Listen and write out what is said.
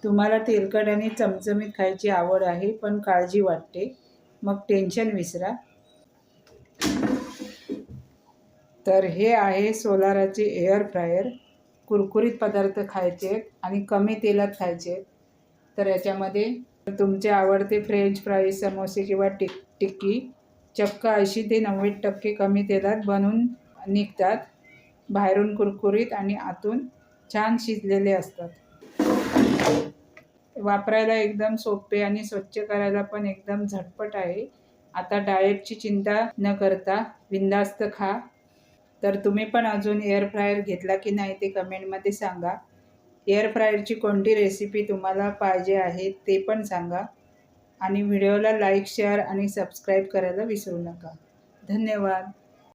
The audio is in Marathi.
तुम्हाला तेलकट आणि चमचमीत खायची आवड आहे पण काळजी वाटते, मग टेन्शन विसरा. तर हे आहे सोलाराचे एअर फ्रायर. कुरकुरीत पदार्थ खायचे आणि कमी तेलात खायचे. तर याच्यामध्ये तुमचे आवडते फ्रेंच फ्राईज, समोसे किंवा टिक्की चक्क 80 ते 90% कमी तेलात बनवून निघतात. बाहेरून कुरकुरीत आणि आतून छान शिजलेले असतात. वापरायला एकदम सोपे आणि स्वच्छ करायला पण एकदम झटपट आहे. आता डाएटची चिंता न करता बिंदास्त खा. तर तुम्ही पण अजून एअर फ्रायर घेतला की नाही ते कमेंटमध्ये सांगा. एअर फ्रायरची कोणती रेसिपी तुम्हाला पाहिजे आहे ते पण सांगा. आणि व्हिडिओला लाईक, शेअर आणि सबस्क्राईब करायला विसरू नका. धन्यवाद.